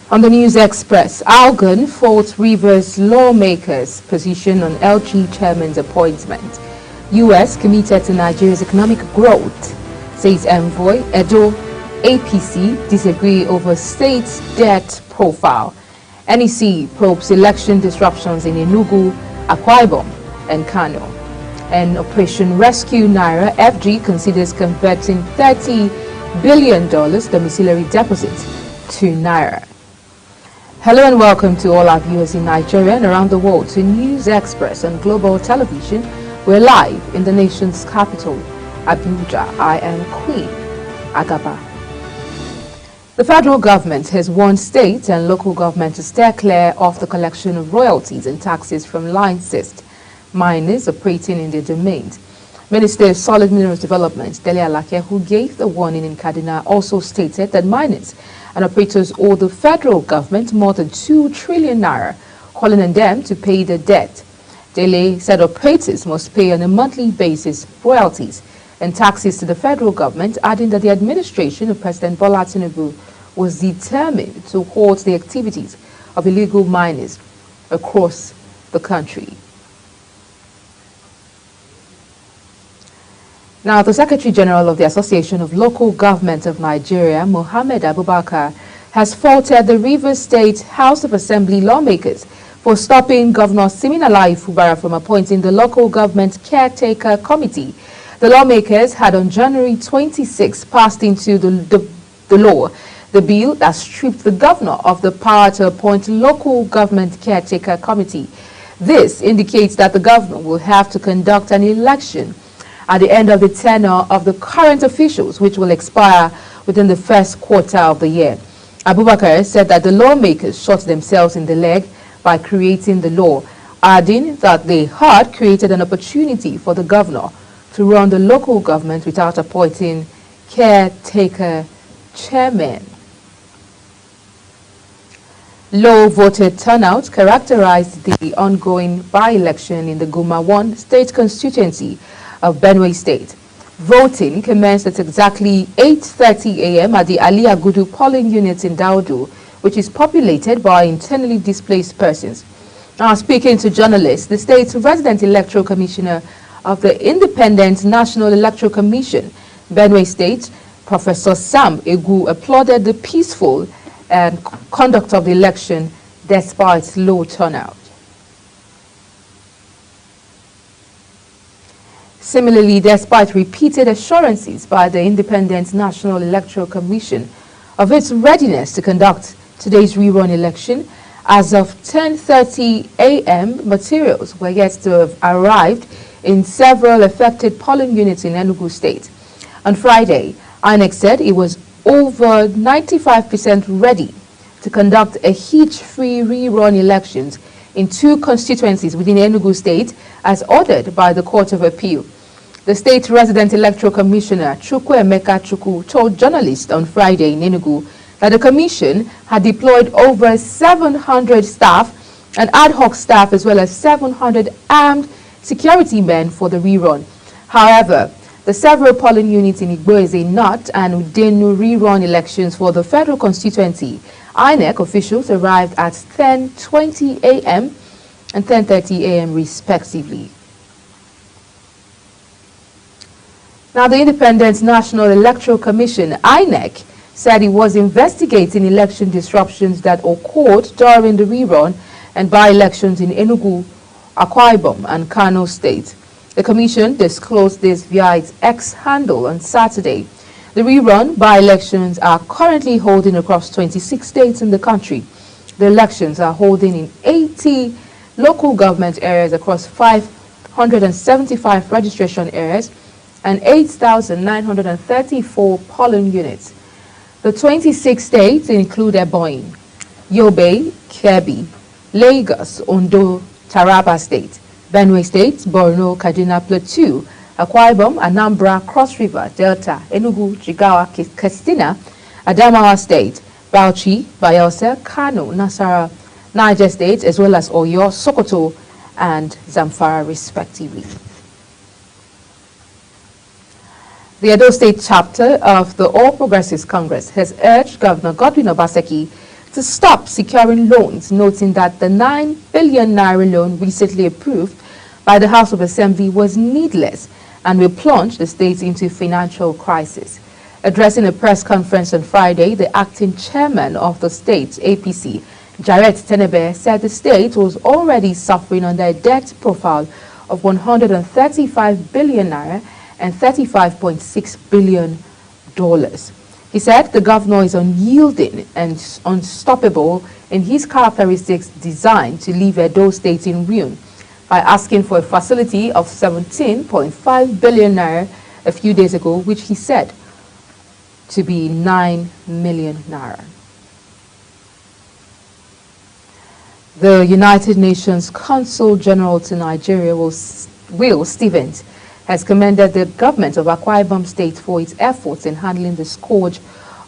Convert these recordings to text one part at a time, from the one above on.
On the News Express, Algon faults Rivers lawmakers' position on LG chairman's appointment. U.S. committed to Nigeria's economic growth, says envoy. Edo APC disagree over state's debt profile. NEC probes election disruptions in Enugu, Akwa Ibom, and Kano. And Operation Rescue Naira, FG considers converting $30 billion domiciliary deposits to Naira. Hello and welcome to all our viewers in Nigeria and around the world to News Express on Global Television. We're live in the nation's capital, Abuja. I am Queen Agaba. The federal government has warned state and local government to steer clear of the collection of royalties and taxes from licensed miners operating in their domains. Minister of Solid Minerals Development, Dele Alake, who gave the warning in Kaduna, also stated that miners and operators owe the federal government more than 2 trillion naira, calling on them to pay the debt. Dele said operators must pay on a monthly basis royalties and taxes to the federal government, adding that the administration of President Bola Tinubu was determined to halt the activities of illegal miners across the country. Now, the Secretary General of the Association of Local Government of Nigeria, Mohammed Abubakar, has faulted the Rivers State House of Assembly lawmakers for stopping Governor Siminalayi Fubara from appointing the local government caretaker committee. The lawmakers had on January 26 passed into the law the bill that stripped the governor of the power to appoint local government caretaker committee. This indicates that the governor will have to conduct an election at the end of the tenure of the current officials, which will expire within the first quarter of the year. Abubakar said that the lawmakers shot themselves in the leg by creating the law, adding that they had created an opportunity for the governor to run the local government without appointing caretaker chairman. Low voter turnout characterized the ongoing by-election in the Guma 1 state constituency of Benue State. Voting commenced at exactly 8:30 a.m. at the Ali Agudu polling unit in Daudu, which is populated by internally displaced persons. Now, speaking to journalists, the state's resident electoral commissioner of the Independent National Electoral Commission, Benue State, Professor Sam Egu, applauded the peaceful conduct of the election despite low turnout. Similarly, despite repeated assurances by the Independent National Electoral Commission of its readiness to conduct today's rerun election, as of 10:30 a.m., materials were yet to have arrived in several affected polling units in Enugu State. On Friday, INEC said it was over 95% ready to conduct a hitch-free rerun elections in 2 constituencies within Enugu State as ordered by the Court of Appeal. The state resident electoral commissioner, Chukwuemeka Chukwu, told journalists on Friday in Enugu that the commission had deployed over 700 staff and ad hoc staff as well as 700 armed security men for the rerun. However, the several polling units in Igboeze North and Udenu rerun elections for the federal constituency, INEC officials arrived at 10:20 a.m. and 10:30 a.m. respectively. Now, the Independent National Electoral Commission, INEC, said it was investigating election disruptions that occurred during the rerun and by-elections in Enugu, Akwa Ibom, and Kano State. The commission disclosed this via its X handle on Saturday. The rerun by-elections are currently holding across 26 states in the country. The elections are holding in 80 local government areas across 575 registration areas and 8,934 polling units. The 26 states include Ebonyi, Yobe, Kebbi, Lagos, Ondo, Taraba State, Benue State, Borno, Kaduna Plateau, Akwa Ibom, Anambra, Cross River, Delta, Enugu, Jigawa, Katsina, Adamawa State, Bauchi, Bayelsa, Kano, Nasarawa, Niger State, as well as Oyo, Sokoto, and Zamfara, respectively. The Edo State chapter of the All Progressives Congress has urged Governor Godwin Obaseki to stop securing loans, noting that the 9 billion naira loan recently approved by the House of Assembly was needless and will plunge the state into financial crisis. Addressing a press conference on Friday, the acting chairman of the state, APC, Jarrett Tenebe, said the state was already suffering under a debt profile of 135 billion naira and $35.6 billion. He said the governor is unyielding and unstoppable in his characteristics designed to leave Edo State in ruin by asking for a facility of 17.5 billion naira a few days ago, which he said to be 9 million naira. The United Nations Consul General to Nigeria, Will Stevens, has commended the government of Akwa Ibom State for its efforts in handling the scourge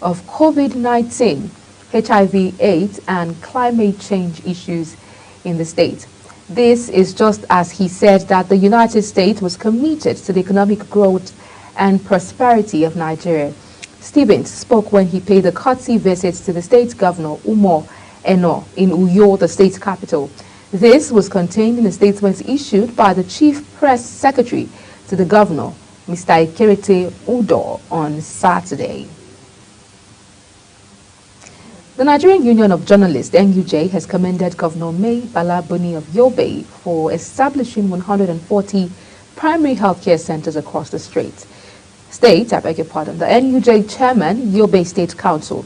of COVID-19, HIV/AIDS, and climate change issues in the state. This is just as he said that the United States was committed to the economic growth and prosperity of Nigeria. Stevens spoke when he paid a courtesy visit to the state governor, Umo Eno, in Uyo, the state capital. This was contained in a statement issued by the chief press secretary to the governor, Mr. Ikerete Udo, on Saturday. The Nigerian Union of Journalists, NUJ, has commended Governor Mai Bala Buni of Yobe for establishing 140 primary healthcare centers across the state. The NUJ chairman, Yobe State Council,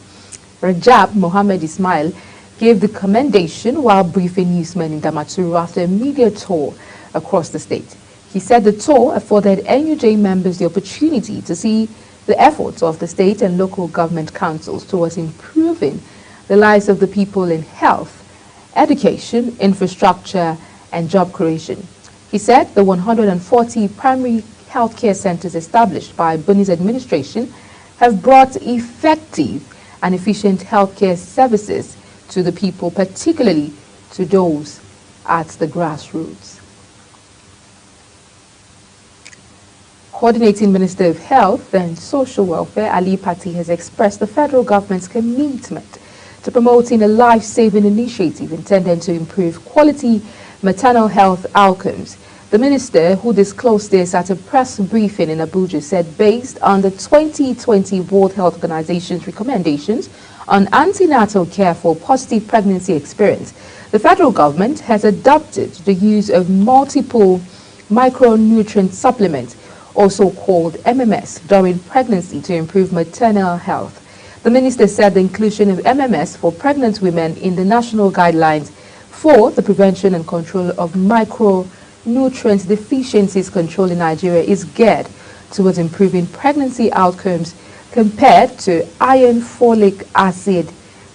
Rajab Mohammed Ismail, gave the commendation while briefing newsmen in Damaturu after a media tour across the state. He said the tour afforded NUJ members the opportunity to see the efforts of the state and local government councils towards improving the lives of the people in health, education, infrastructure, and job creation. He said the 140 primary healthcare centers established by Buni's administration have brought effective and efficient healthcare services to the people, particularly to those at the grassroots. Coordinating Minister of Health and Social Welfare, Ali Pati, has expressed the federal government's commitment to promoting a life-saving initiative intended to improve quality maternal health outcomes. The minister, who disclosed this at a press briefing in Abuja, said based on the 2020 World Health Organization's recommendations on antenatal care for positive pregnancy experience, the federal government has adopted the use of multiple micronutrient supplements, also called MMS, during pregnancy to improve maternal health. The minister said the inclusion of MMS for pregnant women in the national guidelines for the prevention and control of micronutrient deficiencies control in Nigeria is geared towards improving pregnancy outcomes compared to iron folic acid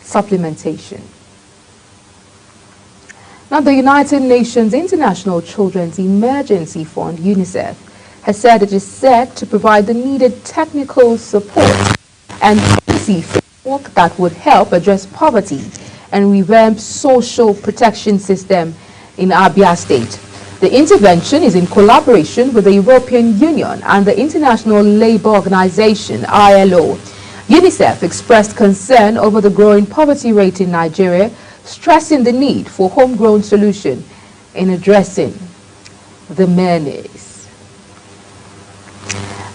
supplementation. Now, the United Nations International Children's Emergency Fund, UNICEF, has said it is set to provide the needed technical support and policy framework that would help address poverty and revamp social protection system in Abia State. The intervention is in collaboration with the European Union and the International Labour Organization, ILO. UNICEF expressed concern over the growing poverty rate in Nigeria, stressing the need for homegrown solution in addressing the menace.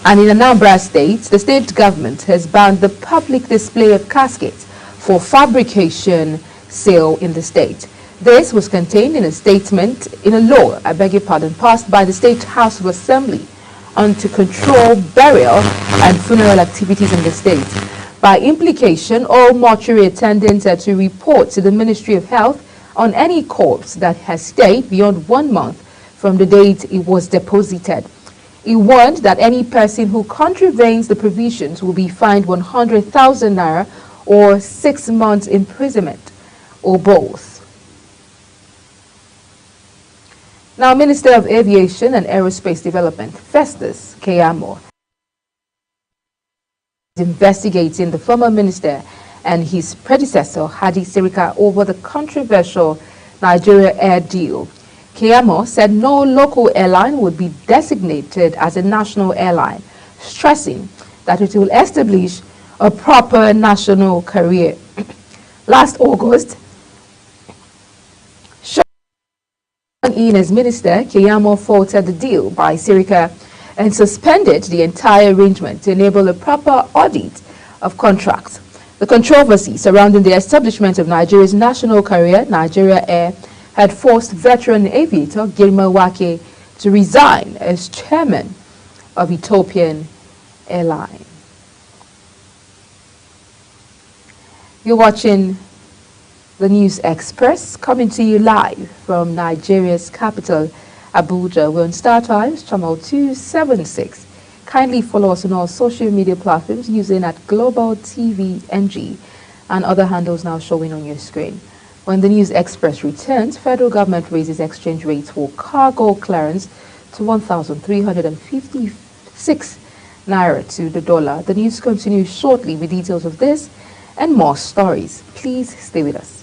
And in Anambra State, the state government has banned the public display of caskets for fabrication sale in the state. This was contained in a statement in a law, passed by the State House of Assembly on to control burial and funeral activities in the state. By implication, all mortuary attendants are to report to the Ministry of Health on any corpse that has stayed beyond 1 month from the date it was deposited. He warned that any person who contravenes the provisions will be fined 100,000 naira or 6 months imprisonment, or both. Now, Minister of Aviation and Aerospace Development, Festus Keyamo, is investigating the former minister and his predecessor, Hadi Sirika, over the controversial Nigeria Air deal. Keyamo said no local airline would be designated as a national airline, stressing that it will establish a proper national carrier. Last August, in as minister, Keyamo faulted the deal by Sirika and suspended the entire arrangement to enable a proper audit of contracts. The controversy surrounding the establishment of Nigeria's national carrier, Nigeria Air, had forced veteran aviator Girma Wake to resign as chairman of Ethiopian Airline. You're watching the News Express, coming to you live from Nigeria's capital, Abuja. We're on StarTimes, channel 276. Kindly follow us on all social media platforms using at Global TV NG and other handles now showing on your screen. When the News Express returns, federal government raises exchange rates for cargo clearance to 1,356 naira to the dollar. The news continues shortly with details of this and more stories. Please stay with us.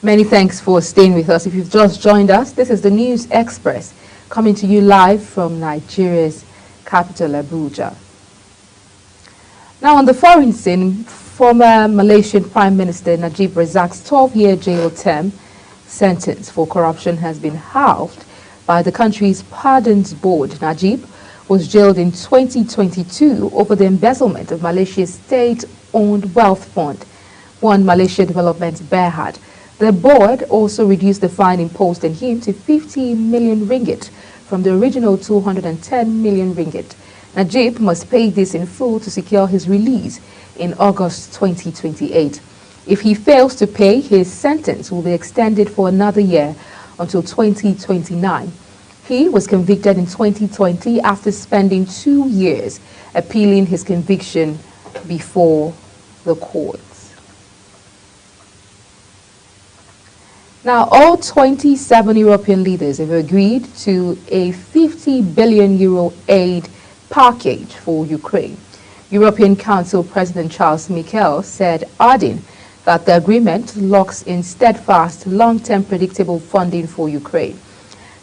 Many thanks for staying with us. If you've just joined us, this is the News Express coming to you live from Nigeria's capital, Abuja. Now on the foreign scene, former Malaysian Prime Minister Najib Razak's 12-year jail term sentence for corruption has been halved by the country's Pardons Board. Najib was jailed in 2022 over the embezzlement of Malaysia's state-owned wealth fund, One Malaysia Development Berhad. The board also reduced the fine imposed on him to 50 million ringgit from the original 210 million ringgit. Najib must pay this in full to secure his release in August 2028. If he fails to pay, his sentence will be extended for another year until 2029. He was convicted in 2020 after spending 2 years appealing his conviction before the courts. Now, all 27 European leaders have agreed to a 50 billion euro aid package for Ukraine. European Council President Charles Michel said, adding that the agreement locks in steadfast, long-term predictable funding for Ukraine.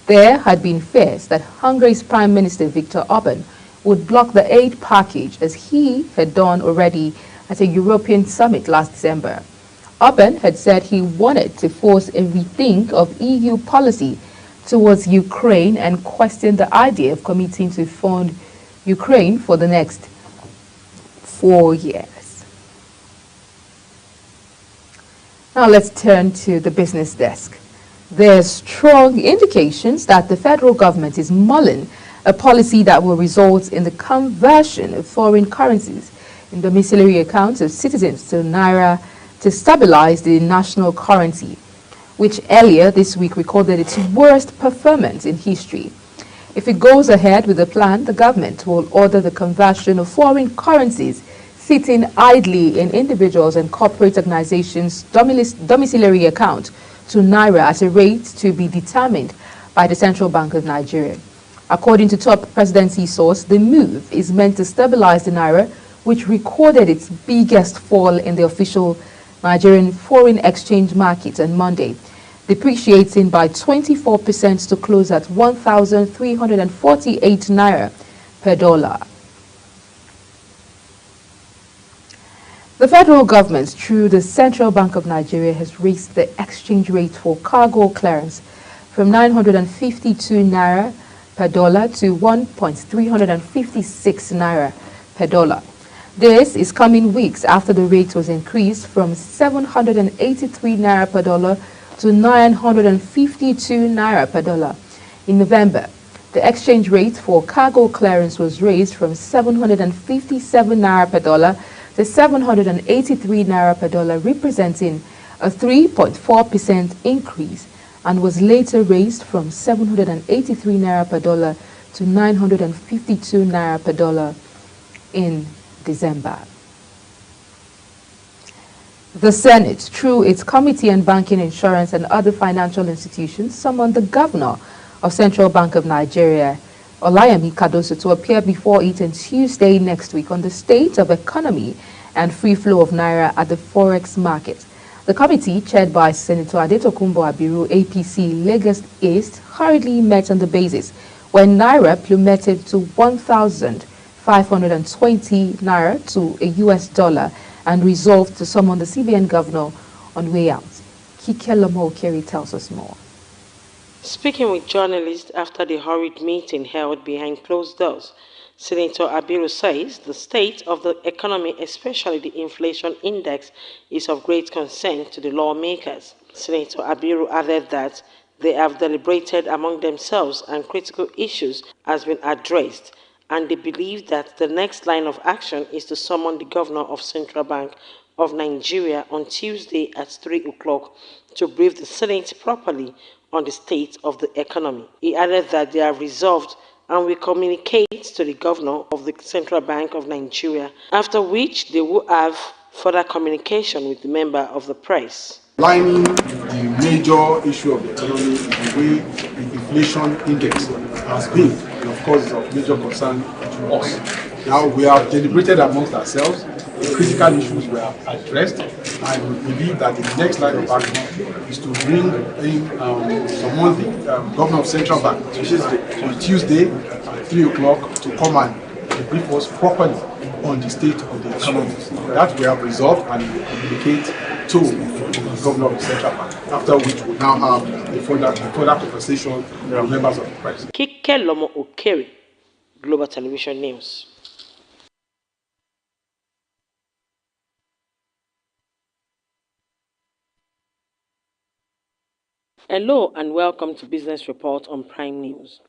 There had been fears that Hungary's Prime Minister Viktor Orban would block the aid package as he had done already at a European summit last December. Orban had said he wanted to force a rethink of EU policy towards Ukraine and questioned the idea of committing to fund Ukraine for the next 4 years. Now let's turn to the business desk. There's strong indications that the federal government is mulling a policy that will result in the conversion of foreign currencies in domiciliary accounts of citizens to Naira to stabilize the national currency, which earlier this week recorded its worst performance in history. If it goes ahead with the plan, the government will order the conversion of foreign currencies sitting idly in individuals and corporate organizations' domiciliary account to Naira at a rate to be determined by the Central Bank of Nigeria. According to top presidency source, the move is meant to stabilize the Naira, which recorded its biggest fall in the official Nigerian foreign exchange market on Monday, depreciating by 24% to close at 1,348 naira per dollar. The federal government, through the Central Bank of Nigeria, has raised the exchange rate for cargo clearance from 952 naira per dollar to 1.356 naira per dollar. This is coming weeks after the rate was increased from 783 naira per dollar to 952 naira per dollar. In November, the exchange rate for cargo clearance was raised from 757 naira per dollar to 783 naira per dollar, representing a 3.4% increase, and was later raised from 783 naira per dollar to 952 naira per dollar in December. The Senate, through its Committee on Banking, Insurance and Other Financial Institutions, summoned the governor of Central Bank of Nigeria, Olayemi Cardoso, to appear before it on Tuesday next week on the state of economy and free flow of naira at the forex market. The committee, chaired by Senator Adetokunbo Abiru, APC, Lagos East, hurriedly met on the basis when naira plummeted to 1,520 naira to a US dollar and resolved to summon the CBN governor on way out. Kike Lomo Okeri tells us more. Speaking with journalists after the hurried meeting held behind closed doors, Senator Abiru says the state of the economy, especially the inflation index, is of great concern to the lawmakers. Senator Abiru added that they have deliberated among themselves and critical issues has been addressed, and they believe that the next line of action is to summon the governor of Central Bank of Nigeria on Tuesday at 3 o'clock to brief the Senate properly on the state of the economy. He added that they are resolved and will communicate to the governor of the Central Bank of Nigeria, after which they will have further communication with the member of the press. Lining the major issue of the economy is the way the inflation index has been, and of course it's of major concern to us. Now we have deliberated amongst ourselves, the critical issues were addressed, and we believe that the next line of action is to bring in someone, the governor of Central Bank, on Tuesday at 3 o'clock to come and brief us properly on the state of the economy. That we have resolved and we will communicate to the governor of the Central Bank, after which we now have a further conversation with members of the press. Kike Lomo Okeri, Global Television News. Hello and welcome to Business Report on Prime News.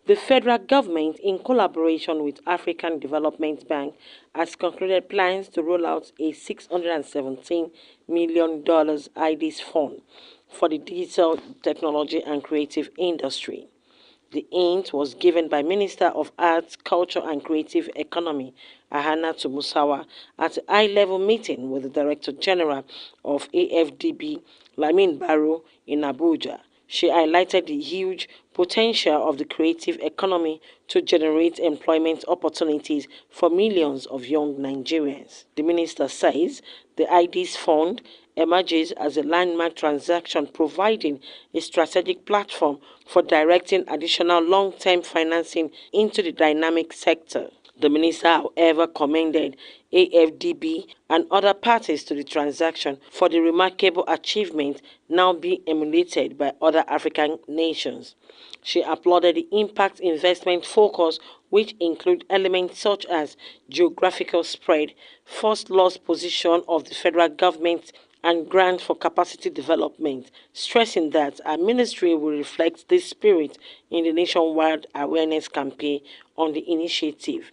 The federal government, in collaboration with African Development Bank, has concluded plans to roll out a $617 million IDs fund for the digital technology and creative industry. The hint was given by Minister of Arts, Culture and Creative Economy, Ahana Musawa, at a high-level meeting with the Director General of AFDB, Lamin Barrow, in Abuja. She highlighted the huge potential of the creative economy to generate employment opportunities for millions of young Nigerians. The minister says the IDs fund emerges as a landmark transaction, providing a strategic platform for directing additional long-term financing into the dynamic sector. The minister, however, commended AFDB and other parties to the transaction for the remarkable achievement now being emulated by other African nations. She applauded the impact investment focus, which include elements such as geographical spread, first loss position of the federal government, and grant for capacity development, stressing that our ministry will reflect this spirit in the nationwide awareness campaign on the initiative.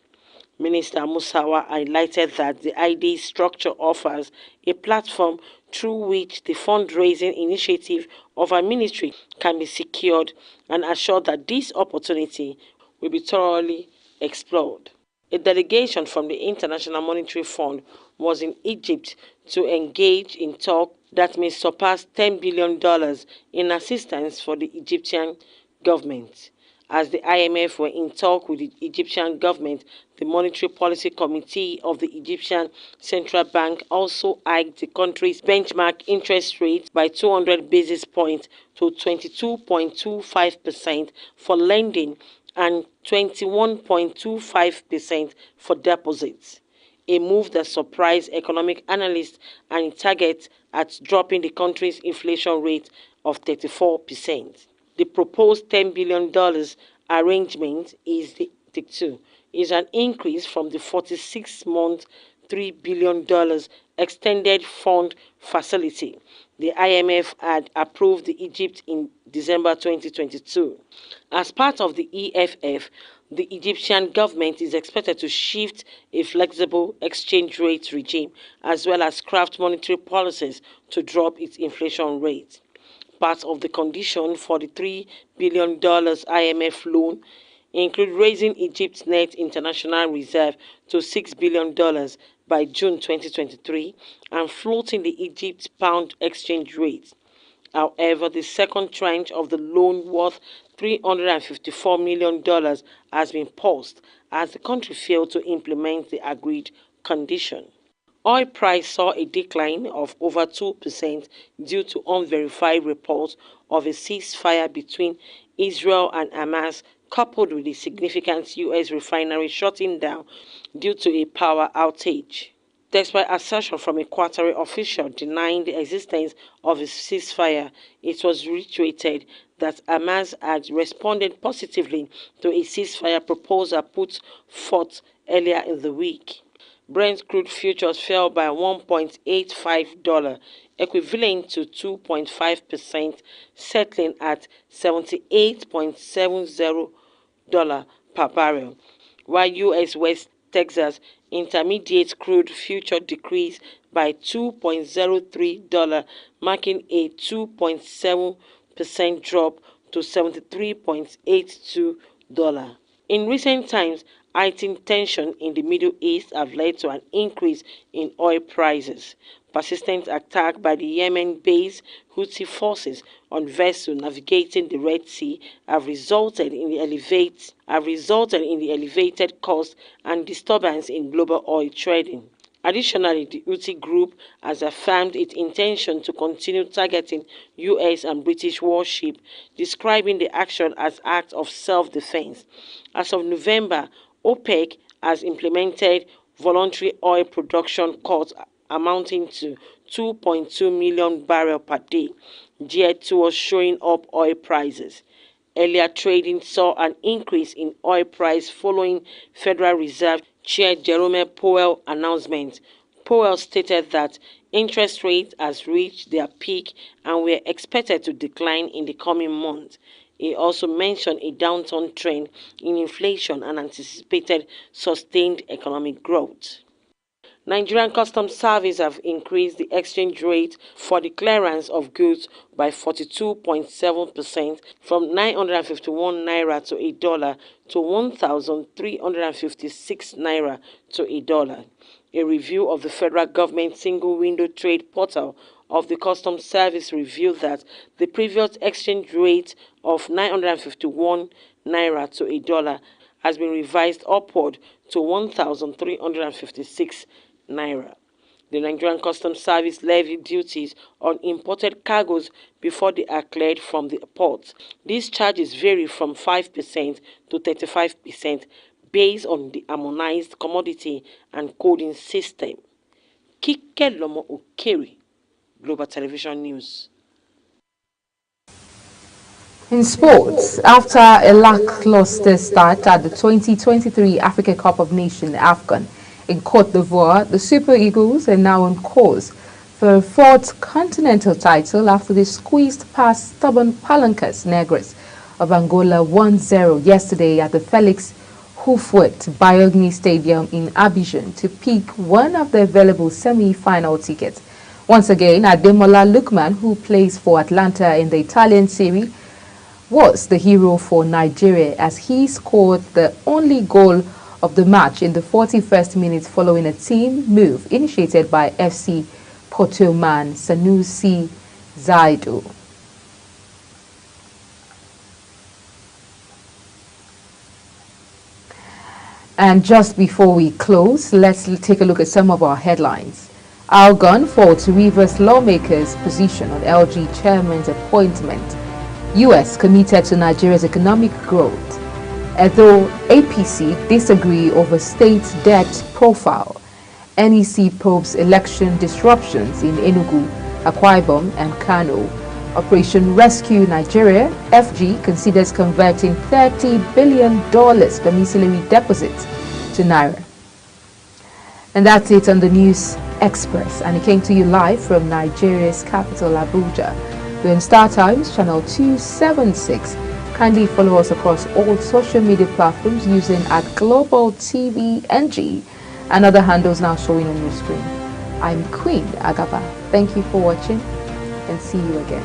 Minister Musawa highlighted that the ID structure offers a platform through which the fundraising initiative of our ministry can be secured, and assured that this opportunity will be thoroughly explored. A delegation from the International Monetary Fund was in Egypt to engage in talk that may surpass $10 billion in assistance for the Egyptian government. As the IMF were in talk with the Egyptian government, the Monetary Policy Committee of the Egyptian Central Bank also hiked the country's benchmark interest rate by 200 basis points to 22.25% for lending and 21.25% for deposits, a move that surprised economic analysts and targets at dropping the country's inflation rate of 34%. The proposed $10 billion arrangement is an increase from the 46-month $3 billion extended fund facility the IMF had approved the Egypt in December 2022. As part of the EFF, the Egyptian government is expected to shift a flexible exchange rate regime as well as craft monetary policies to drop its inflation rate. Part of the condition for the $3 billion IMF loan include raising Egypt's net international reserve to $6 billion by June 2023 and floating the Egypt pound exchange rate. However, the second tranche of the loan worth $354 million has been paused as the country failed to implement the agreed condition. Oil price saw a decline of over 2% due to unverified reports of a ceasefire between Israel and Hamas, coupled with a significant U.S. refinery shutting down due to a power outage. Despite assertion from a Qatari official denying the existence of a ceasefire, it was reiterated that Hamas had responded positively to a ceasefire proposal put forth earlier in the week. Brent crude futures fell by $1.85, equivalent to 2.5%, settling at $78.70 per barrel, while U.S. West Texas Intermediate crude future decreased by $2.03, marking a 2.7% drop to $73.82. In recent times, heightened tension in the Middle East have led to an increase in oil prices. Persistent attack by the Yemen-based Houthi forces on vessels navigating the Red Sea have resulted in the elevated cost and disturbance in global oil trading. Additionally, the Houthi group has affirmed its intention to continue targeting U.S. and British warships, describing the action as act of self-defense. As of November, OPEC has implemented voluntary oil production cuts amounting to 2.2 million barrels per day, geared towards showing up oil prices. Earlier trading saw an increase in oil price following Federal Reserve Chair Jerome Powell's announcement. Powell stated that interest rates has reached their peak and were expected to decline in the coming months. He also mentioned a downturn trend in inflation and anticipated sustained economic growth. Nigerian Customs Service have increased the exchange rate for the clearance of goods by 42.7% from 951 naira to $1 to 1,356 naira to $1. A review of the federal government single window trade portal of the Customs Service revealed that the previous exchange rate of 951 naira to $1 has been revised upward to 1,356 naira. The Nigerian Customs Service levied duties on imported cargoes before they are cleared from the ports. These charges vary from 5% to 35% based on the harmonized commodity and coding system. Kike Lomo Okeri, Global Television News. In sports, after a lackluster start at the 2023 Africa Cup of Nations AFCON in Côte d'Ivoire, the Super Eagles are now on course for a fourth continental title after they squeezed past stubborn Palancas Negras of Angola 1-0 yesterday at the Felix Houphouët-Boigny Stadium in Abidjan to pick one of the available semi-final tickets. Once again, Ademola Lookman, who plays for Atalanta in the Italian Serie, was the hero for Nigeria as he scored the only goal of the match in the 41st minute following a team move initiated by FC Porto man Sanusi Zaidu. And just before we close, let's take a look at some of our headlines. Algon fought to reverse lawmakers' position on LG chairman's appointment. U.S. committed to Nigeria's economic growth. Although APC disagree over state debt profile, NEC probes election disruptions in Enugu, Akwa Ibom and Kano. Operation Rescue Nigeria, FG, considers converting $30 billion domiciliary deposits to Naira. And that's it on the News Express, and it came to you live from Nigeria's capital, Abuja. We're in Star Times, channel 276. Kindly follow us across all social media platforms using @GlobalTVNG and other handles now showing on your screen. I'm Queen Agaba. Thank you for watching and see you again.